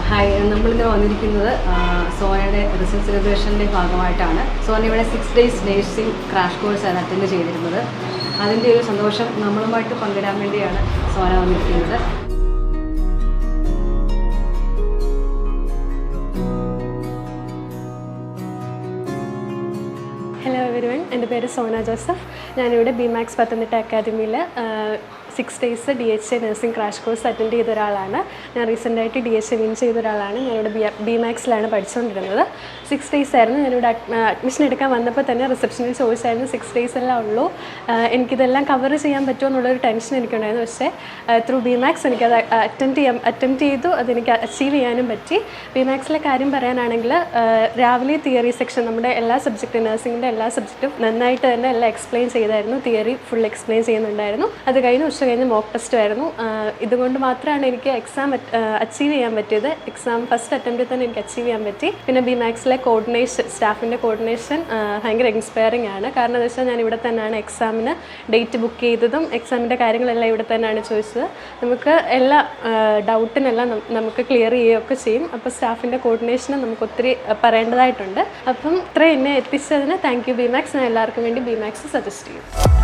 Hi, നമ്മളിന്ന് വന്നിരിക്കുന്നത് സോനയുടെ result സെലിബ്രേഷൻ്റെ ഭാഗമായിട്ടാണ്. സോന ഇവിടെ 6 days നേഴ്സിംഗ് ക്രാഷ് കോഴ്സാണ് അറ്റൻഡ് ചെയ്തിരുന്നത്. അതിൻ്റെ ഒരു സന്തോഷം നമ്മളുമായിട്ട് പങ്കിടാൻ വേണ്ടിയാണ് സോന വന്നിരിക്കുന്നത്. ഹലോ എവരിവൺ, എൻ്റെ പേര് സോന ജോസഫ്. ഞാനിവിടെ ബിമാക്സ് പത്തനംതിട്ട അക്കാദമിയിൽ 6 days DHA nursing crash course attend ചെയ്ത ഒരാളാണ്. ഞാൻ റീസെൻ്റായിട്ട് DHA വിൻ ചെയ്ത ഒരാളാണ്. ഞാനിവിടെ ബിമാക്സിലാണ് പഠിച്ചുകൊണ്ടിരുന്നത്. 6 days ആയിരുന്നു. ഞാനിവിടെ അഡ്മിഷൻ എടുക്കാൻ വന്നപ്പോൾ തന്നെ റിസപ്ഷനിൽ ചോദിച്ചായിരുന്നു 6 days എല്ലാം ഉള്ളൂ, എനിക്കിതെല്ലാം കവർ ചെയ്യാൻ പറ്റുമോ എന്നുള്ളൊരു ടെൻഷൻ എനിക്കുണ്ടായിരുന്നു. പക്ഷേ ത്രൂ ബിമാക്സ് എനിക്കത് അറ്റംപ്റ്റ് ചെയ്തു, അതെനിക്ക് അച്ചീവ് ചെയ്യാനും പറ്റി. ബിമാക്സിലെ കാര്യം പറയാനാണെങ്കിൽ രാവിലെ തിയറി സെക്ഷൻ നമ്മുടെ എല്ലാ സബ്ജക്റ്റും നഴ്സിംഗിൻ്റെ എല്ലാ സബ്ജക്റ്റും നന്നായിട്ട് തന്നെ എല്ലാം എക്സ്പ്ലെയിൻ ചെയ്തായിരുന്നു. തിയറി ഫുൾ എക്സ്പ്ലെയിൻ ചെയ്യുന്നുണ്ടായിരുന്നു. അത് കഴിഞ്ഞ് ഉച്ച കഴിഞ്ഞ് മോക്ക് ടെസ്റ്റ് ആയിരുന്നു. ഇതുകൊണ്ട് മാത്രമാണ് എനിക്ക് എക്സാം അച്ചീവ് ചെയ്യാൻ പറ്റിയത്. എക്സാം ഫസ്റ്റ് അറ്റംപ്റ്റിൽ തന്നെ എനിക്ക് അച്ചീവ് ചെയ്യാൻ പറ്റി. പിന്നെ ബിമാക്സിലെ കോർഡിനേഷൻ, സ്റ്റാഫിൻ്റെ കോർഡിനേഷൻ ഭയങ്കര ഇൻസ്പയറിംഗ് ആണ്. കാരണം എന്താ വെച്ചാൽ ഞാൻ ഇവിടെ തന്നെയാണ് എക്സാമിന് ഡേറ്റ് ബുക്ക് ചെയ്തതും എക്സാമിൻ്റെ കാര്യങ്ങളെല്ലാം ഇവിടെ തന്നെയാണ് ചോദിച്ചത്. നമുക്ക് എല്ലാ ഡൗട്ടിനെല്ലാം നമുക്ക് ക്ലിയർ ചെയ്യുകയൊക്കെ ചെയ്യും. അപ്പോൾ സ്റ്റാഫിൻ്റെ കോർഡിനേഷന് നമുക്ക് ഒത്തിരി പറയേണ്ടതായിട്ടുണ്ട്. അപ്പം ഇത്രയും എന്നെ എത്തിച്ചതിന് താങ്ക് യു ബിമാക്സ്. ഞാൻ എല്ലാവർക്കും വേണ്ടി ബിമാക്സ് സജസ്റ്റ് ചെയ്യും.